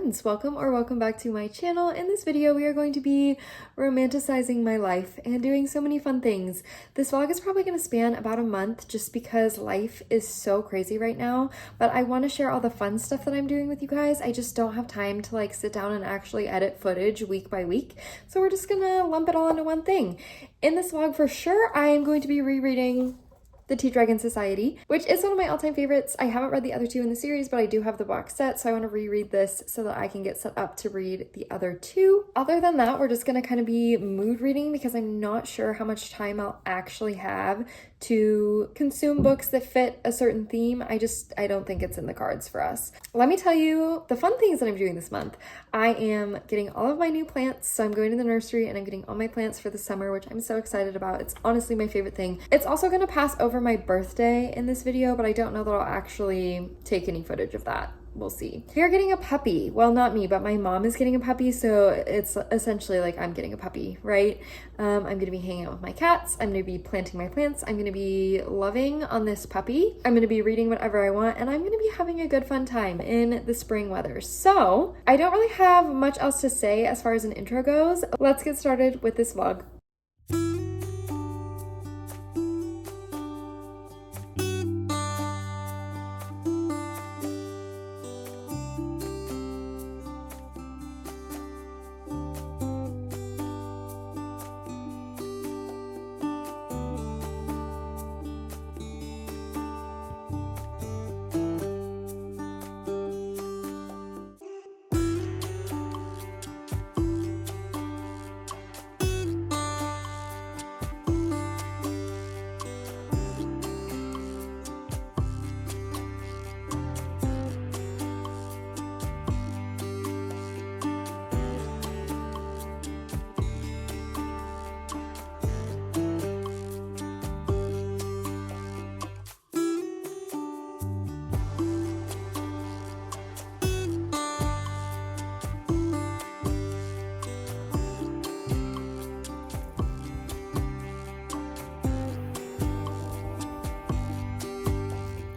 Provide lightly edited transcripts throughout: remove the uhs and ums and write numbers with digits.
friends, welcome back to my channel. In this video we are going to be romanticizing my life and doing so many fun things. This vlog is probably going to span about a month just because life is so crazy right now, but I want to share all the fun stuff that I'm doing with you guys. I just don't have time to like sit down and actually edit footage week by week, so we're just gonna lump it all into one thing. In this vlog for sure I am going to be rereading The Tea Dragon Society, which is one of my all-time favorites. I haven't read the other two in the series, but I do have the box set, so I want to reread this so that I can get set up to read the other two. Other than that, we're just going to kind of be mood reading because I'm not sure how much time I'll actually have to consume books that fit a certain theme. I don't think it's in the cards for us. Let me tell you the fun things that I'm doing this month. I am getting all of my new plants, so I'm going to the nursery and I'm getting all my plants for the summer, which I'm so excited about. It's honestly my favorite thing. It's also going to pass over my birthday in this video, but I don't know that I'll actually take any footage of that. We'll see. We are getting a puppy. Well, not me, but my mom is getting a puppy, so it's essentially like I'm getting a puppy, right? I'm going to be hanging out with my cats. I'm going to be planting my plants. I'm going to be loving on this puppy. I'm going to be reading whatever I want, and I'm going to be having a good fun time in the spring weather. So I don't really have much else to say as far as an intro goes. Let's get started with this vlog.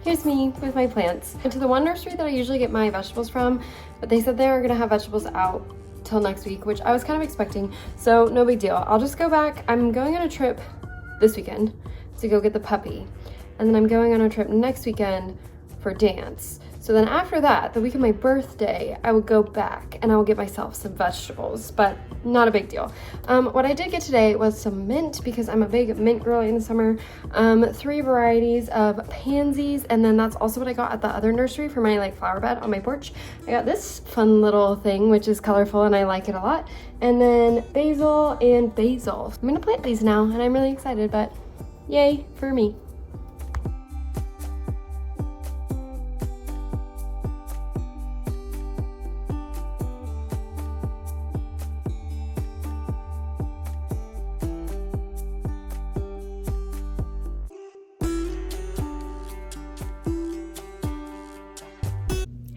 Here's me with my plants. I went to the one nursery that I usually get my vegetables from, but they said they were gonna have vegetables out till next week, which I was kind of expecting, so no big deal. I'll just go back. I'm going on a trip this weekend to go get the puppy, and then I'm going on a trip next weekend for dance. So then after that, the week of my birthday, I will go back and I will get myself some vegetables, but not a big deal. What I did get today was some mint because I'm a big mint girly in the summer. 3 varieties of pansies, and then that's also what I got at the other nursery for my like flower bed on my porch. I got this fun little thing, which is colorful and I like it a lot. And then basil and basil. I'm gonna plant these now and I'm really excited, but yay for me.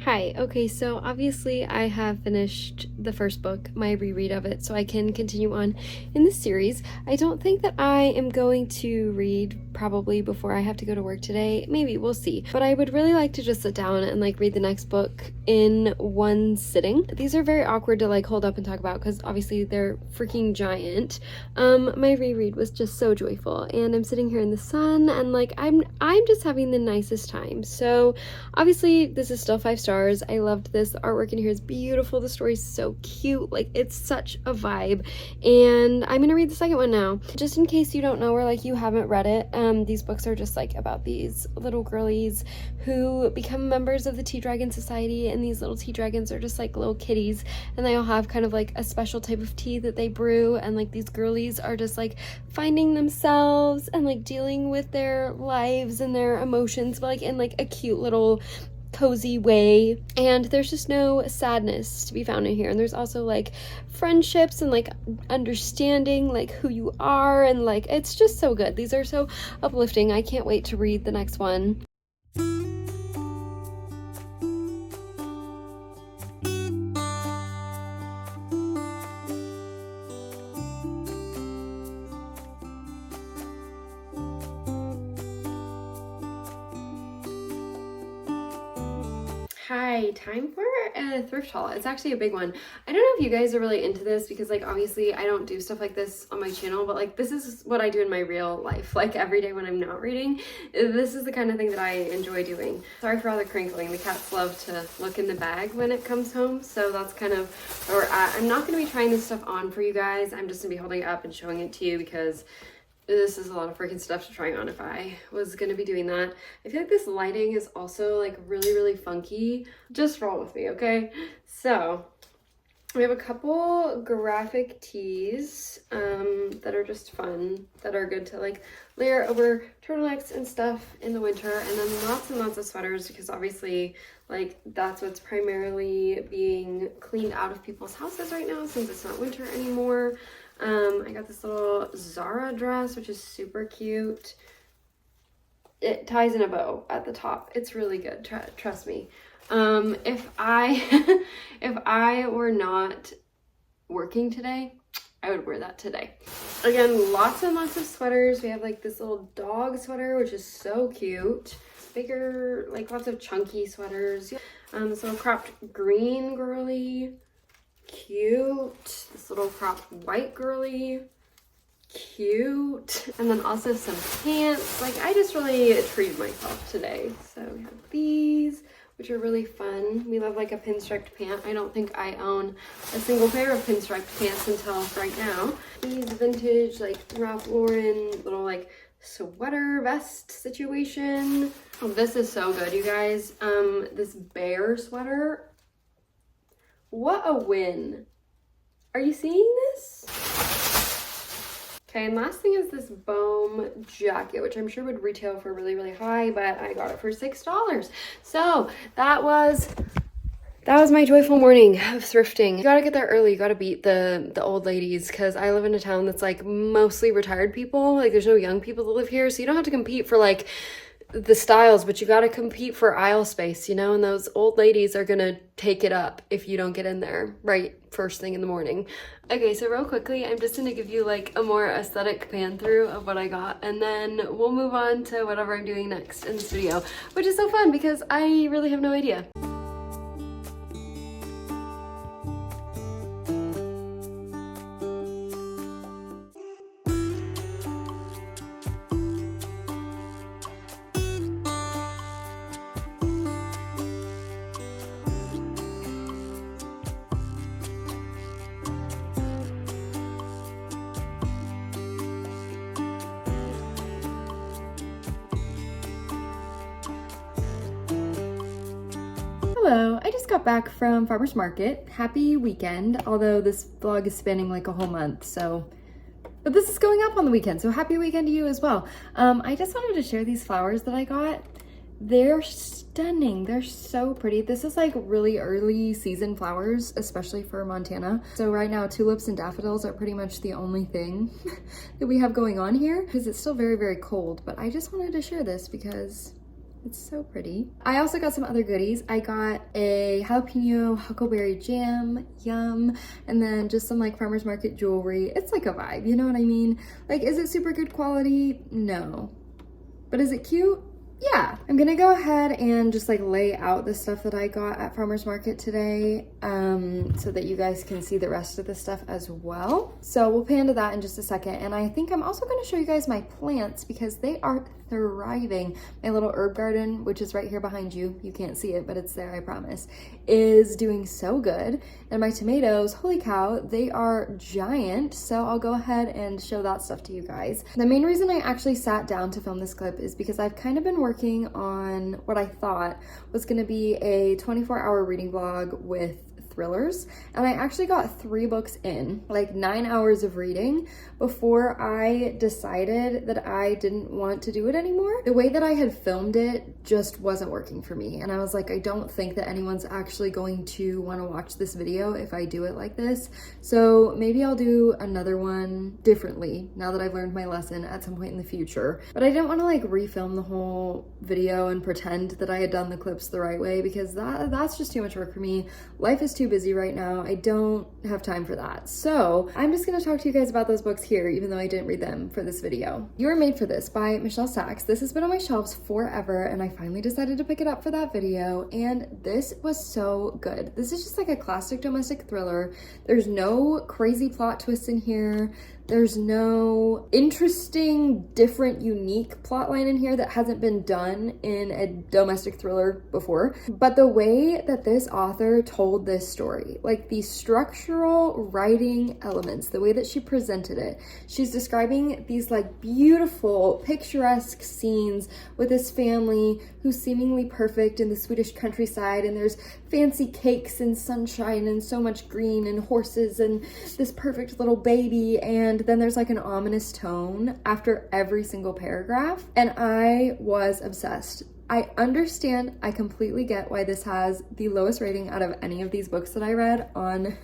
Hi, okay, so obviously I have finished the first book, my reread of it, so I can continue on in this series. I don't think that I am going to read probably before I have to go to work today. Maybe, we'll see. But I would really like to just sit down and like read the next book in one sitting. These are very awkward to like hold up and talk about because obviously they're freaking giant. My reread was just so joyful, and I'm sitting here in the sun and like I'm just having the nicest time. So obviously this is still 5 stars. I loved this. The artwork in here is beautiful. The story's so cute. Like, it's such a vibe. And I'm gonna read the second one now. Just in case you don't know or like you haven't read it, these books are just like about these little girlies who become members of the Tea Dragon Society, and these little tea dragons are just like little kitties, and they all have kind of like a special type of tea that they brew, and like these girlies are just like finding themselves and like dealing with their lives and their emotions, but like in like a cute little cozy way. And there's just no sadness to be found in here, and there's also like friendships and like understanding like who you are, and like it's just so good. These are so uplifting. I can't wait to read the next one. Hi, time for a thrift haul. It's actually a big one. I don't know if you guys are really into this because like obviously I don't do stuff like this on my channel, but like this is what I do in my real life. Like every day when I'm not reading, this is the kind of thing that I enjoy doing. Sorry for all the crinkling. The cats love to look in the bag when it comes home. So that's kind of where we're at. I'm not going to be trying this stuff on for you guys. I'm just going to be holding it up and showing it to you because this is a lot of freaking stuff to try on if I was gonna be doing that. I feel like this lighting is also like really, really funky. Just roll with me, okay? So we have a couple graphic tees that are just fun, that are good to like layer over turtlenecks and stuff in the winter, and then lots and lots of sweaters because obviously like that's what's primarily being cleaned out of people's houses right now since it's not winter anymore. I got this little Zara dress, which is super cute. It ties in a bow at the top. It's really good, trust me. If I if I were not working today, I would wear that today. Again, lots and lots of sweaters. We have like this little dog sweater, which is so cute. Bigger, like lots of chunky sweaters. This little cropped green girly. Cute. This little cropped white girly, cute. And then also some pants. Like I just really treated myself today. So we have these, which are really fun. We love like a pinstriped pant. I don't think I own a single pair of pinstriped pants until right now. These vintage like Ralph Lauren little like sweater vest situation. Oh, this is so good, you guys. This bear sweater. What a win. Are you seeing this? Okay, and last thing is this Bohm jacket, which I'm sure would retail for really, really high, but I got it for $6. So that was my joyful morning of thrifting. You gotta get there early. You gotta beat the old ladies because I live in a town that's like mostly retired people. Like there's no young people that live here, so you don't have to compete for like the styles, but you got to compete for aisle space, you know, and those old ladies are gonna take it up if you don't get in there right first thing in the morning. Okay, so real quickly, I'm just gonna give you like a more aesthetic pan through of what I got, and then we'll move on to whatever I'm doing next in this video, which is so fun because I really have no idea. Hello, I just got back from farmer's market. Happy weekend, although this vlog is spanning like a whole month, so, but this is going up on the weekend, so happy weekend to you as well. I just wanted to share these flowers that I got. They're stunning. They're so pretty. This is like really early season flowers, especially for Montana. So right now, tulips and daffodils are pretty much the only thing that we have going on here because it's still very, very cold, but I just wanted to share this because it's so pretty. I also got some other goodies. I got a jalapeno huckleberry jam, yum, and then just some like farmer's market jewelry. It's like a vibe, you know what I mean? Like, is it super good quality? No. But is it cute? Yeah. I'm gonna go ahead and just like lay out the stuff that I got at farmer's market today so that you guys can see the rest of the stuff as well. So we'll pan to that in just a second. And I think I'm also gonna show you guys my plants because they are thriving. My little herb garden, which is right here behind you, you can't see it, but it's there, I promise, is doing so good. And my tomatoes, holy cow, they are giant. So I'll go ahead and show that stuff to you guys. The main reason I actually sat down to film this clip is because I've kind of been working on what I thought was gonna be a 24-hour reading vlog with thrillers, and I actually got 3 books in, like 9 hours of reading, before I decided that I didn't want to do it anymore. The way that I had filmed it just wasn't working for me, and I was like, I don't think that anyone's actually going to want to watch this video if I do it like this, so maybe I'll do another one differently now that I've learned my lesson at some point in the future. But I didn't want to like refilm the whole video and pretend that I had done the clips the right way because that's just too much work for me. Life is too too busy right now. I don't have time for that. So I'm just gonna talk to you guys about those books here, even though I didn't read them for this video. You Are Made for This by Michelle Sachs. This has been on my shelves forever, and I finally decided to pick it up for that video, and this was so good. This is just like a classic domestic thriller. There's no crazy plot twists in here. There's no interesting, different, unique plotline in here that hasn't been done in a domestic thriller before. But the way that this author told this story, like the structural writing elements, the way that she presented it, she's describing these like beautiful, picturesque scenes with this family who's seemingly perfect in the Swedish countryside, and there's fancy cakes and sunshine and so much green and horses and this perfect little baby, and then there's like an ominous tone after every single paragraph, and I was obsessed. I understand, I completely get why this has the lowest rating out of any of these books that I read on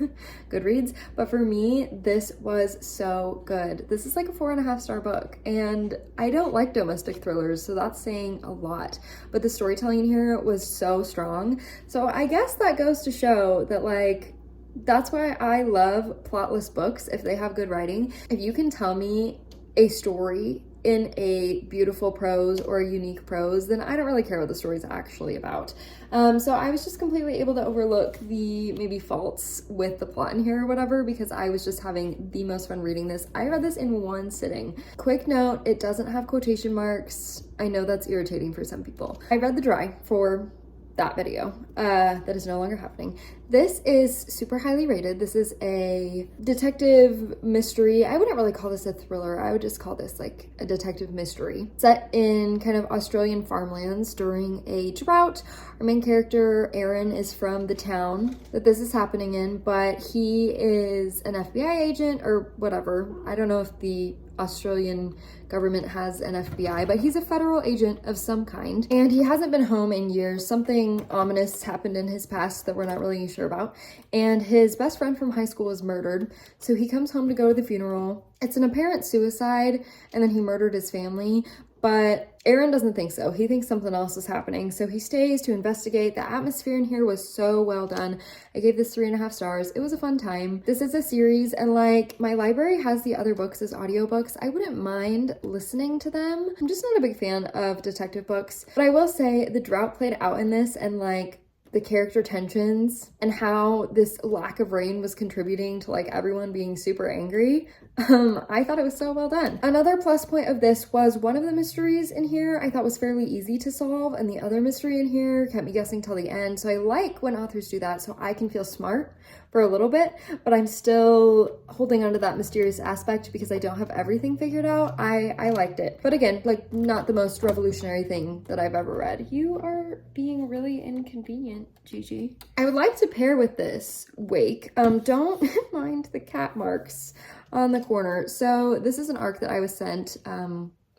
Goodreads, but for me, this was so good. This is like a 4.5-star book, and I don't like domestic thrillers, so that's saying a lot, but the storytelling in here was so strong. So I guess that goes to show that, like, that's why I love plotless books if they have good writing. If you can tell me a story in a beautiful prose or a unique prose, then I don't really care what the story's actually about. So I was just completely able to overlook the maybe faults with the plot in here or whatever, because I was just having the most fun reading this. I read this in one sitting. Quick note, it doesn't have quotation marks. I know that's irritating for some people. I read the dry for that video. That is no longer happening. This is super highly rated. This is a detective mystery. I wouldn't really call this a thriller. I would just call this like a detective mystery set in kind of Australian farmlands during a drought. Our main character, Aaron, is from the town that this is happening in, but he is an FBI agent or whatever. I don't know if the Australian government has an FBI, but he's a federal agent of some kind, and he hasn't been home in years. Something ominous happened in his past that we're not really sure about, and his best friend from high school was murdered, so he comes home to go to the funeral. It's an apparent suicide, and then he murdered his family, but Aaron doesn't think so. He thinks something else is happening, so he stays to investigate. The atmosphere in here was so well done. I gave this 3.5 stars. It was a fun time. This is a series, and like, my library has the other books as audiobooks. I wouldn't mind listening to them. I'm just not a big fan of detective books, but I will say the drought played out in this, and like, the character tensions and how this lack of rain was contributing to like everyone being super angry. I thought it was so well done. Another plus point of this was one of the mysteries in here I thought was fairly easy to solve, and the other mystery in here kept me guessing till the end. So I like when authors do that, so I can feel smart for a little bit, but I'm still holding on to that mysterious aspect because I don't have everything figured out. I liked it. But again, like, not the most revolutionary thing that I've ever read. You are being really inconvenient, Gigi. I would like to pair with this Wake. Don't mind the cat marks on the corner. So this is an arc that I was sent,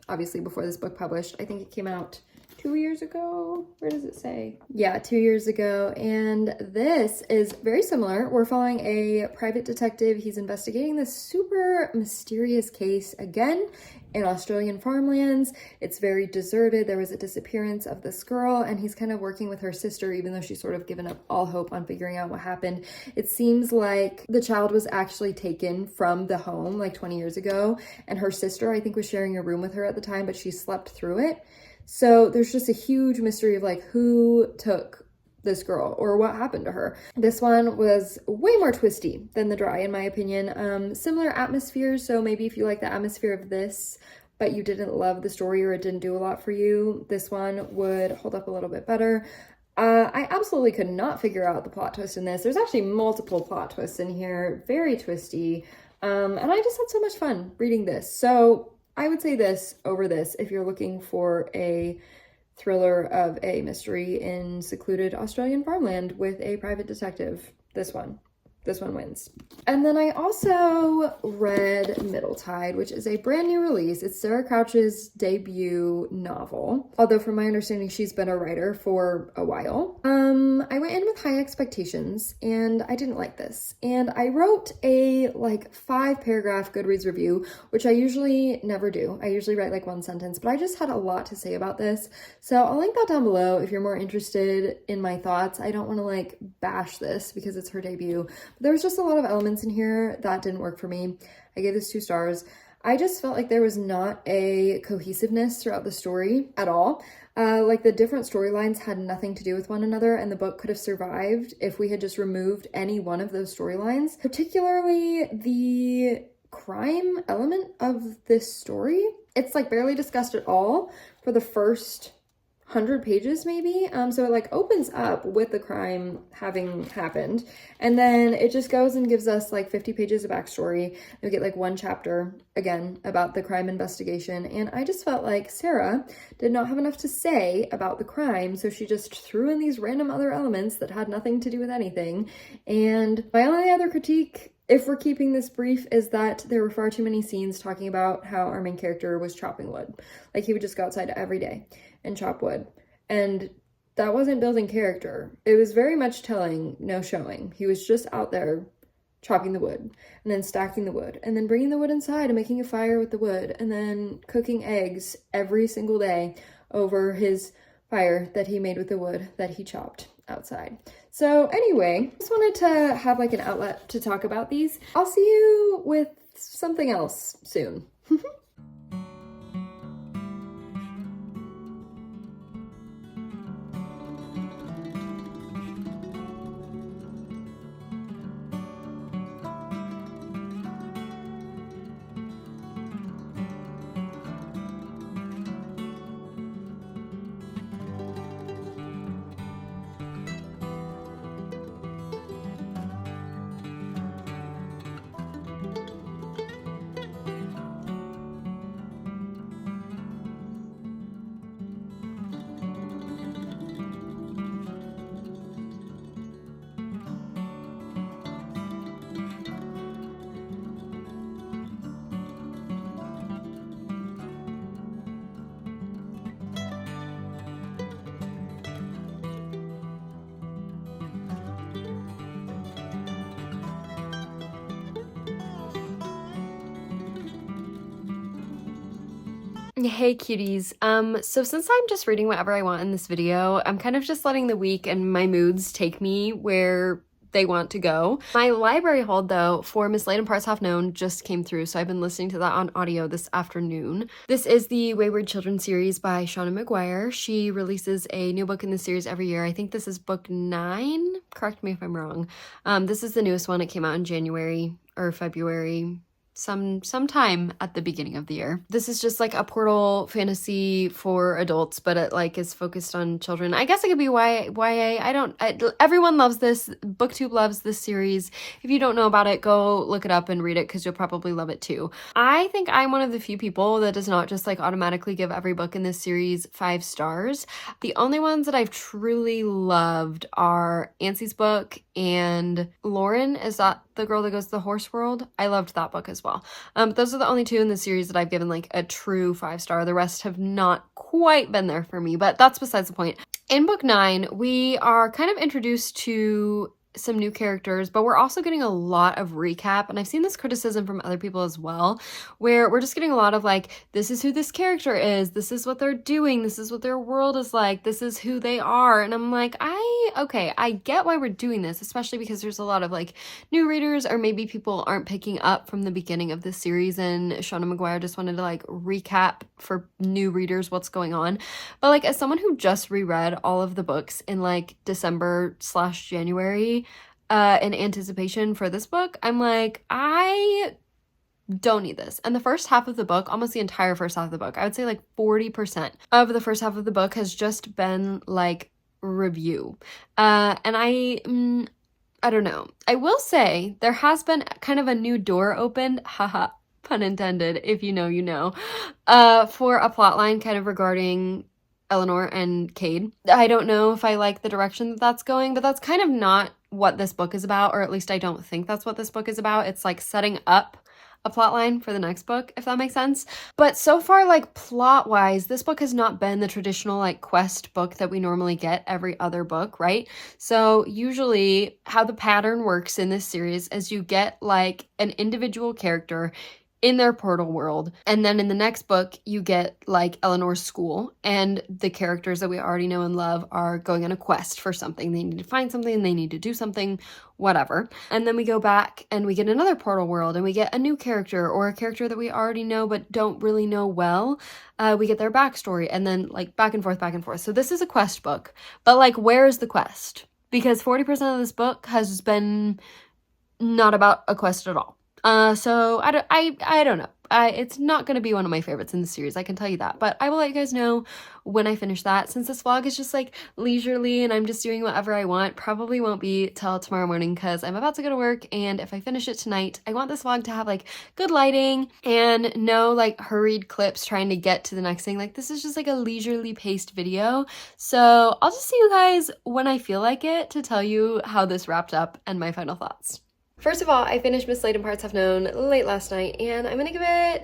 obviously before this book published. I think it came out 2 years ago. Where does it say? Yeah, 2 years ago. And this is very similar. We're following a private detective. He's investigating this super mysterious case again in Australian farmlands. It's very deserted. There was a disappearance of this girl, and he's kind of working with her sister, even though she's sort of given up all hope on figuring out what happened. It seems like the child was actually taken from the home like 20 years ago, and her sister, I think, was sharing a room with her at the time, but she slept through it. So there's just a huge mystery of like who took this girl or what happened to her. This one was way more twisty than the dry, in my opinion. Similar atmosphere, so maybe if you like the atmosphere of this, but you didn't love the story or it didn't do a lot for you, this one would hold up a little bit better. I absolutely could not figure out the plot twist in this. There's actually multiple plot twists in here, very twisty, and I just had so much fun reading this. So I would say this over this if you're looking for a thriller of a mystery in secluded Australian farmland with a private detective. This one. this one wins. And then I also read Middletide, which is a brand new release. It's Sarah Crouch's debut novel, although from my understanding, she's been a writer for a while. I went in with high expectations and I didn't like this. And I wrote a like 5-paragraph Goodreads review, which I usually never do. I usually write like 1 sentence, but I just had a lot to say about this. So I'll link that down below if you're more interested in my thoughts. I don't want to like bash this because it's her debut, but there was just a lot of elements in here that didn't work for me. I gave this 2 stars. I just felt like there was not a cohesiveness throughout the story at all. Like the different storylines had nothing to do with one another, and the book could have survived if we had just removed any one of those storylines, particularly the crime element of this story. It's like barely discussed at all for the first 100 pages maybe. So it like opens up with the crime having happened, and then it just goes and gives us like 50 pages of backstory. We get like 1 chapter again about the crime investigation, and I just felt like Sarah did not have enough to say about the crime, so she just threw in these random other elements that had nothing to do with anything. And my only other critique, if we're keeping this brief, is that there were far too many scenes talking about how our main character was chopping wood. Like he would just go outside every day and chop wood. And that wasn't building character. It was very much telling, no showing. He was just out there chopping the wood and then stacking the wood and then bringing the wood inside and making a fire with the wood and then cooking eggs every single day over his fire that he made with the wood that he chopped outside. So anyway, just wanted to have like an outlet to talk about these. I'll see you with something else soon. Hey cuties. So since I'm just reading whatever I want in this video, I'm kind of just letting the week and my moods take me where they want to go. My library hold though for Mislaid and Parts Half Known just came through, so I've been listening to that on audio this afternoon. This is the Wayward Children series by Shauna McGuire. She releases a new book in the series every year. I think this is book 9. Correct me if I'm wrong. This is the newest one. It came out in January or February. Sometime at the beginning of the year. This is just like a portal fantasy for adults, but it like is focused on children. I guess it could be YA. Everyone loves this. BookTube loves this series. If you don't know about it, go look it up and read it because you'll probably love it too. I think I'm one of the few people that does not just like automatically give every book in this series 5 stars. The only ones that I've truly loved are Ansie's book and Lauren. Is that the girl that goes to the horse world? I loved that book as well. Those are the only 2 in the series that I've given like a true 5 star. The rest have not quite been there for me, but that's besides the point. In book 9, we are kind of introduced to some new characters, but we're also getting a lot of recap, and I've seen this criticism from other people as well, where we're just getting a lot of like, this is who this character is, this is what they're doing, this is what their world is like, this is who they are, and I'm like, okay, I get why we're doing this, especially because there's a lot of like new readers, or maybe people aren't picking up from the beginning of this series, and Shauna McGuire just wanted to like recap for new readers what's going on. But like, as someone who just reread all of the books in like December/January, in anticipation for this book, I'm like, I don't need this. And the first half of the book, almost the entire first half of the book, I would say like 40% of the first half of the book has just been like review. And I don't know. I will say there has been kind of a new door opened, haha, pun intended, if you know, you know, for a plot line kind of regarding Eleanor and Cade. I don't know if I like the direction that that's going, but that's kind of not what this book is about, or at least I don't think that's what this book is about. It's like setting up a plot line for the next book, if that makes sense. But so far, like plot wise, this book has not been the traditional like quest book that we normally get every other book, right? So usually how the pattern works in this series is you get like an individual character in their portal world, and then in the next book you get like Eleanor's school, and the characters that we already know and love are going on a quest for something. They need to find something, they need to do something, whatever. And then we go back and we get another portal world and we get a new character, or a character that we already know but don't really know well. We get their backstory, and then like back and forth, back and forth. So this is a quest book, but like where's the quest? Because 40% of this book has been not about a quest at all. So I don't know. It's not going to be one of my favorites in the series, I can tell you that. But I will let you guys know when I finish that. Since this vlog is just like leisurely and I'm just doing whatever I want, probably won't be till tomorrow morning because I'm about to go to work. And if I finish it tonight, I want this vlog to have like good lighting and no like hurried clips trying to get to the next thing. Like this is just like a leisurely paced video. So I'll just see you guys when I feel like it to tell you how this wrapped up and my final thoughts. First of all, I finished Mislaid and Parts Have Known late last night, and I'm gonna give it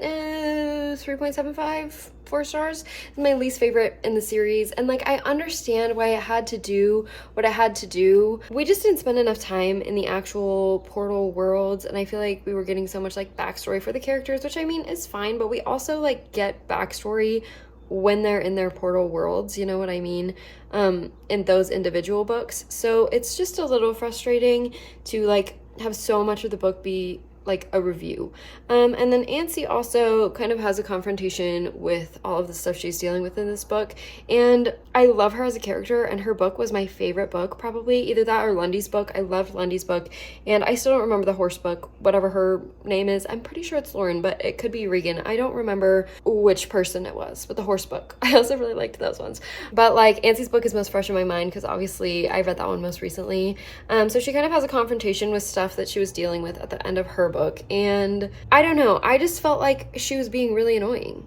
3.75, 4 stars. It's my least favorite in the series, and like I understand why it had to do what it had to do. We just didn't spend enough time in the actual portal worlds, and I feel like we were getting so much like backstory for the characters, which I mean is fine, but we also like get backstory when they're in their portal worlds, you know what I mean, in those individual books. So it's just a little frustrating to like have so much of the book be like a review. And then Ancy also kind of has a confrontation with all of the stuff she's dealing with in this book, and I love her as a character, and her book was my favorite book, probably either that or Lundy's book. I loved Lundy's book, and I still don't remember the horse book, whatever her name is. I'm pretty sure it's Lauren, but it could be Regan. I don't remember which person it was, but the horse book, I also really liked those ones. But like Ancy's book is most fresh in my mind because obviously I read that one most recently. So she kind of has a confrontation with stuff that she was dealing with at the end of her book, and I don't know, I just felt like she was being really annoying.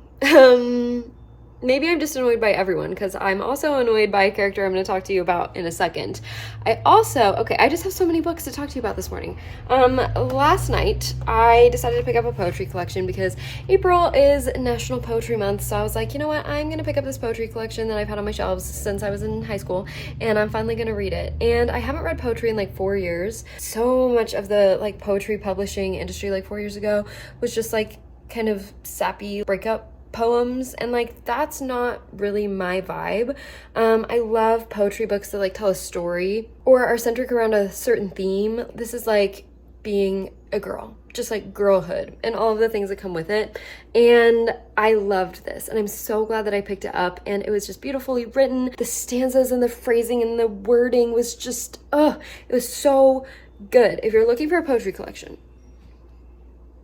Maybe I'm just annoyed by everyone, because I'm also annoyed by a character I'm going to talk to you about in a second. I just have so many books to talk to you about this morning. Last night I decided to pick up a poetry collection because April is National Poetry Month, so I was like, you know what, I'm going to pick up this poetry collection that I've had on my shelves since I was in high school, and I'm finally going to read it. And I haven't read poetry in like 4 years. So much of the like poetry publishing industry like 4 years ago was just like kind of sappy breakup poems, and like that's not really my vibe. I love poetry books that like tell a story or are centered around a certain theme. This is like being a girl, just like girlhood and all of the things that come with it, and I loved this, and I'm so glad that I picked it up, and it was just beautifully written. The stanzas and the phrasing and the wording was just it was so good. If you're looking for a poetry collection,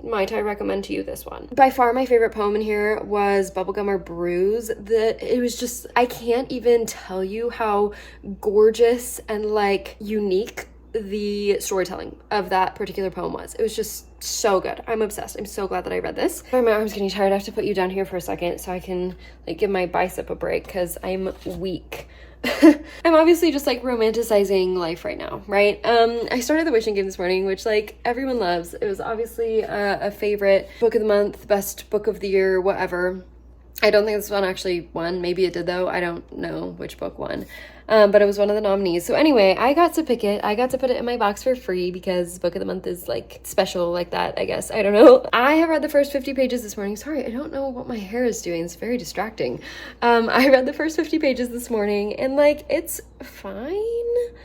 might I recommend to you this one. By far my favorite poem in here was Bubblegum or Bruise. It was just, I can't even tell you how gorgeous and like unique the storytelling of that particular poem was. It was just so good. I'm obsessed. I'm so glad that I read this. Sorry, my arm's getting tired. I have to put you down here for a second so I can like give my bicep a break because I'm weak. I'm obviously just like romanticizing life right now, right? I started the wishing game this morning, which like everyone loves. It was obviously a favorite book of the month, best book of the year, whatever. I don't think this one actually won. Maybe it did though. I don't know which book won. But it was one of the nominees. So anyway, I got to pick it. I got to put it in my box for free because book of the month is like special like that, I guess. I don't know. I have read the first 50 pages this morning. Sorry, I don't know what my hair is doing. It's very distracting. I read the first 50 pages this morning and like it's fine.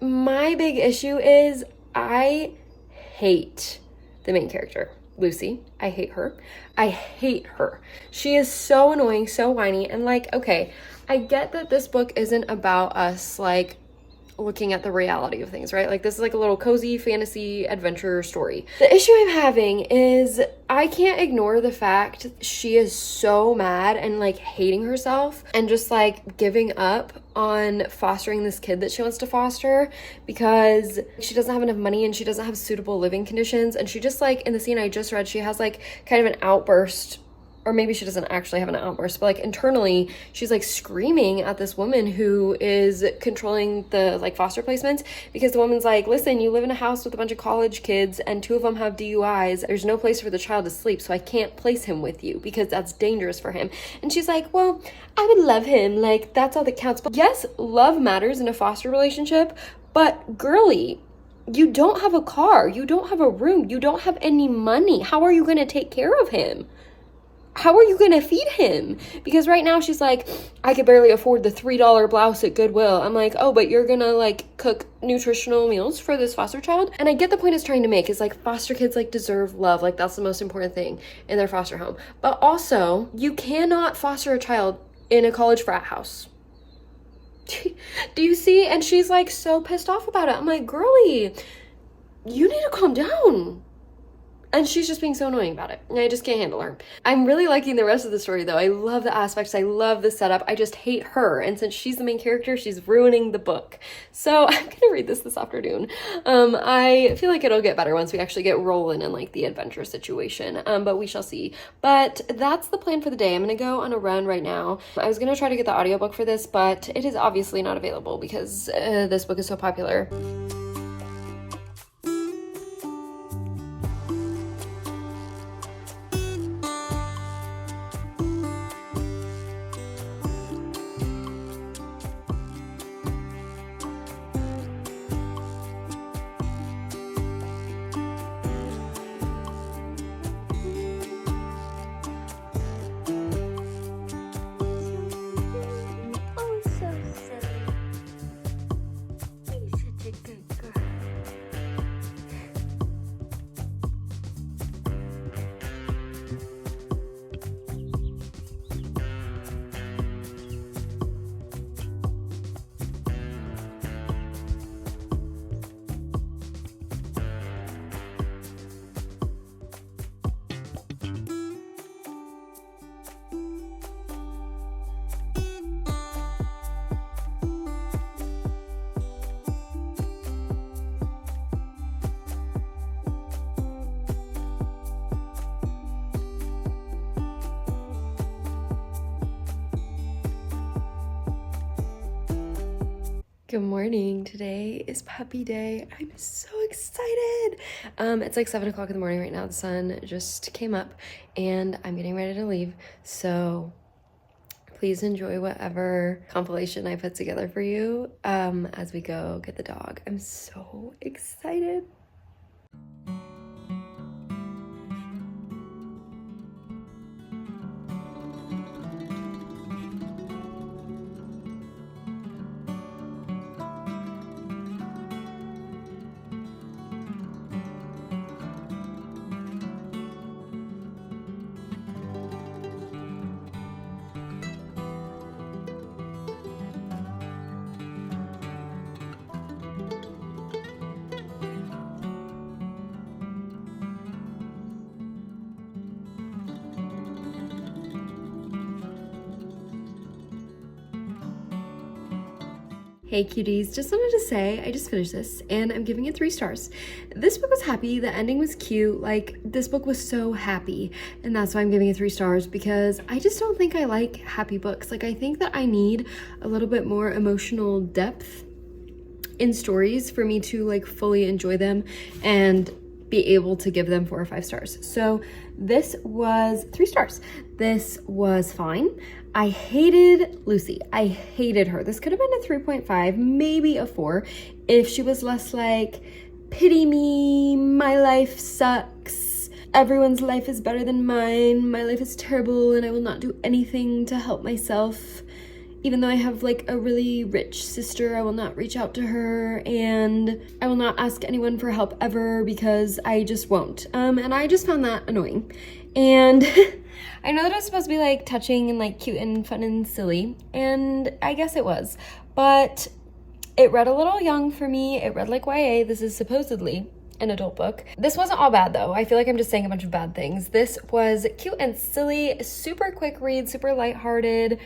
My big issue is I hate the main character, Lucy. I hate her. I hate her. She is so annoying, so whiny, and like, okay, I get that this book isn't about us like looking at the reality of things, right? Like this is like a little cozy fantasy adventure story. The issue I'm having is I can't ignore the fact she is so mad and like hating herself and just like giving up on fostering this kid that she wants to foster because she doesn't have enough money and she doesn't have suitable living conditions. And she just like, in the scene I just read, she has like kind of an outburst or maybe she doesn't actually have an outburst, but like internally she's like screaming at this woman who is controlling the like foster placements, because the woman's like, listen, you live in a house with a bunch of college kids and 2 of them have DUIs. There's no place for the child to sleep, so I can't place him with you because that's dangerous for him. And she's like, well, I would love him, like that's all that counts. But yes, love matters in a foster relationship, but girly, you don't have a car, you don't have a room, you don't have any money. How are you going to take care of him? How are you going to feed him? Because right now she's like, I could barely afford the $3 blouse at Goodwill. I'm like, oh, but you're going to like cook nutritional meals for this foster child? And I get the point it's trying to make is like foster kids like deserve love. Like that's the most important thing in their foster home. But also you cannot foster a child in a college frat house. Do you see? And she's like so pissed off about it. I'm like, girly, you need to calm down. And she's just being so annoying about it. And I just can't handle her. I'm really liking the rest of the story though. I love the aspects. I love the setup. I just hate her. And since she's the main character, she's ruining the book. So I'm going to read this afternoon. I feel like it'll get better once we actually get rolling in like the adventure situation. But we shall see. But that's the plan for the day. I'm going to go on a run right now. I was going to try to get the audiobook for this, but it is obviously not available because this book is so popular. Good morning. Today is puppy day. I'm so excited. It's like 7 o'clock in the morning right now. The sun just came up and I'm getting ready to leave. So please enjoy whatever compilation I put together for you as we go get the dog. I'm so excited. Hey cuties, just wanted to say I just finished this and I'm giving it 3 stars. This book was happy, the ending was cute, like this book was so happy, and that's why I'm giving it 3 stars, because I just don't think I like happy books. Like I think that I need a little bit more emotional depth in stories for me to like fully enjoy them and be able to give them 4 or 5 stars. So this was 3 stars. This was fine. I hated Lucy. I hated her. This could have been a 3.5, maybe a 4, if she was less like, pity me, my life sucks, everyone's life is better than mine, my life is terrible and I will not do anything to help myself. Even though I have like a really rich sister, I will not reach out to her, and I will not ask anyone for help ever because I just won't. And I just found that annoying. And I know that it was supposed to be like touching and like cute and fun and silly, and I guess it was, but it read a little young for me. It read like YA. This is supposedly an adult book. This wasn't all bad though. I feel like I'm just saying a bunch of bad things. This was cute and silly, super quick read, super lighthearted.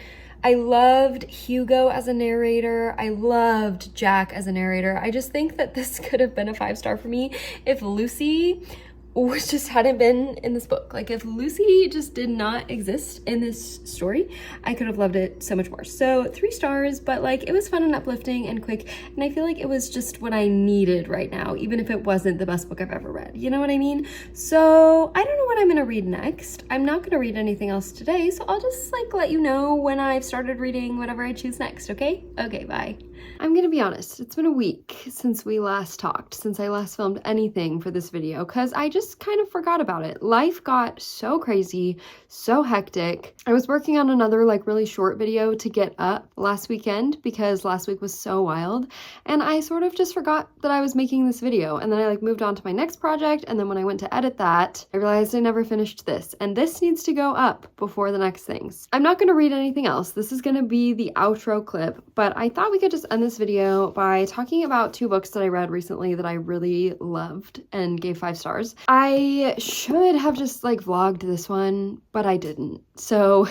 I loved Hugo as a narrator. I loved Jack as a narrator. I just think that this could have been a 5-star for me if Lucy just hadn't been in this book. Like if Lucy just did not exist in this story, I could have loved it so much more. So 3 stars, but like it was fun and uplifting and quick, and I feel like it was just what I needed right now, even if it wasn't the best book I've ever read. You know what I mean? So I don't know what I'm gonna read next. I'm not gonna read anything else today, so I'll just like let you know when I've started reading whatever I choose next, okay? Okay, bye. I'm gonna be honest, it's been a week since we last talked, since I last filmed anything for this video, because I just kind of forgot about it. Life got so crazy, so hectic. I was working on another like really short video to get up last weekend because last week was so wild, and I sort of just forgot that I was making this video, and then I like moved on to my next project, and then when I went to edit that, I realized I never finished this, and this needs to go up before the next things. I'm not gonna read anything else. This is gonna be the outro clip, but I thought we could just end this video by talking about 2 books that I read recently that I really loved and gave 5 stars. I should have just like vlogged this one, but I didn't. So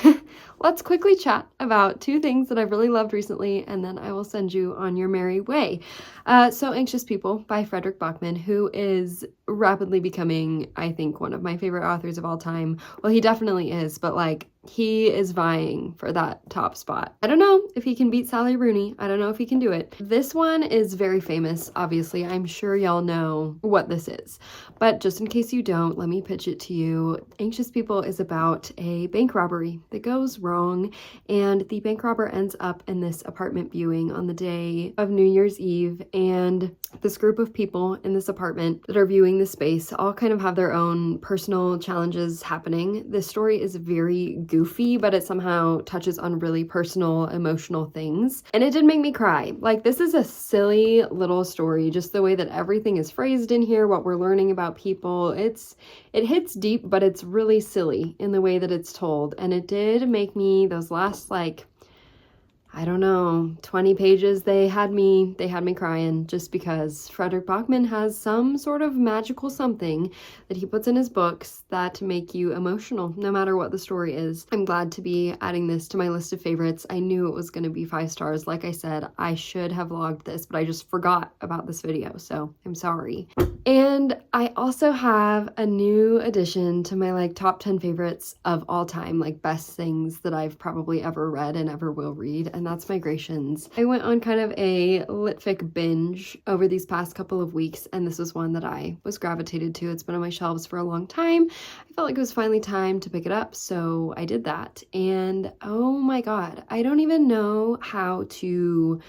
let's quickly chat about 2 things that I've really loved recently, and then I will send you on your merry way. So Anxious People by Frederick Bachman, who is rapidly becoming, I think, one of my favorite authors of all time. Well, he definitely is, but like he is vying for that top spot. I don't know if he can beat Sally Rooney. I don't know if he can do it. This one is very famous, obviously. I'm sure y'all know what this is. But just in case you don't, let me pitch it to you. Anxious People is about a bank robbery that goes wrong, and the bank robber ends up in this apartment viewing on the day of New Year's Eve, and this group of people in this apartment that are viewing the space all kind of have their own personal challenges happening. This story is very goofy, but it somehow touches on really personal, emotional things. And it did make me cry. Like, this is a silly little story, just the way that everything is phrased in here, what we're learning about people. It hits deep, but it's really silly in the way that it's told. And it did make me, those last like, I don't know, 20 pages, they had me crying, just because Frederick Bachman has some sort of magical something that he puts in his books that make you emotional, no matter what the story is. I'm glad to be adding this to my list of favorites. I knew it was going to be 5 stars. Like I said, I should have vlogged this, but I just forgot about this video, so I'm sorry. And I also have a new addition to my like top 10 favorites of all time, like best things that I've probably ever read and ever will read, and that's Migrations. I went on kind of a litfic binge over these past couple of weeks, and this was one that I was gravitated to. It's been on my shelves for a long time. I felt like it was finally time to pick it up, so I did that. And oh my god, I don't even know how to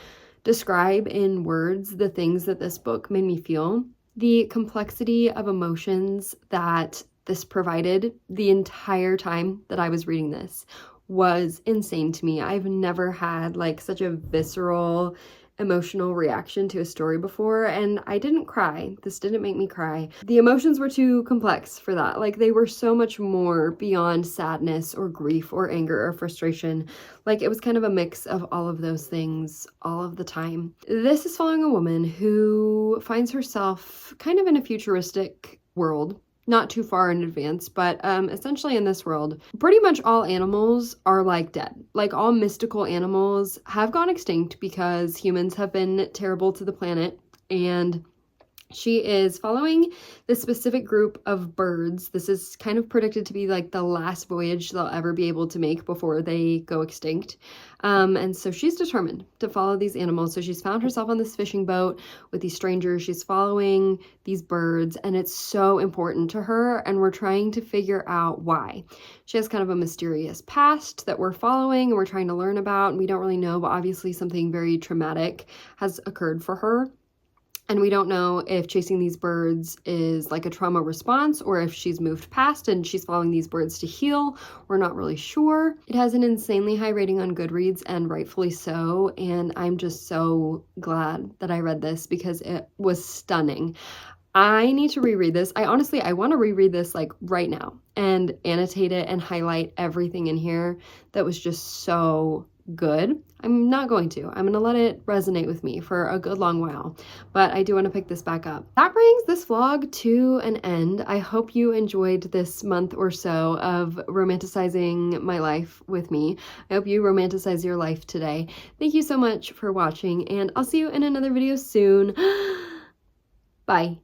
describe in words the things that this book made me feel. The complexity of emotions that this provided the entire time that I was reading this was insane to me. I've never had like such a visceral emotional reaction to a story before, and I didn't cry. This didn't make me cry. The emotions were too complex for that. Like, they were so much more beyond sadness or grief or anger or frustration. Like, it was kind of a mix of all of those things all of the time. This is following a woman who finds herself kind of in a futuristic world. Not too far in advance, but essentially in this world, pretty much all animals are like dead. Like, all mystical animals have gone extinct because humans have been terrible to the planet, and she is following this specific group of birds. This is kind of predicted to be like the last voyage they'll ever be able to make before they go extinct. And so she's determined to follow these animals. So she's found herself on this fishing boat with these strangers. She's following these birds, and it's so important to her, and we're trying to figure out why. She has kind of a mysterious past that we're following and we're trying to learn about, and we don't really know, but obviously something very traumatic has occurred for her. And we don't know if chasing these birds is like a trauma response or if she's moved past and she's following these birds to heal. We're not really sure. It has an insanely high rating on Goodreads, and rightfully so. And I'm just so glad that I read this because it was stunning. I need to reread this. I want to reread this like right now and annotate it and highlight everything in here that was just so good. I'm not going to. I'm going to let it resonate with me for a good long while, but I do want to pick this back up. That brings this vlog to an end. I hope you enjoyed this month or so of romanticizing my life with me. I hope you romanticize your life today. Thank you so much for watching, and I'll see you in another video soon. Bye.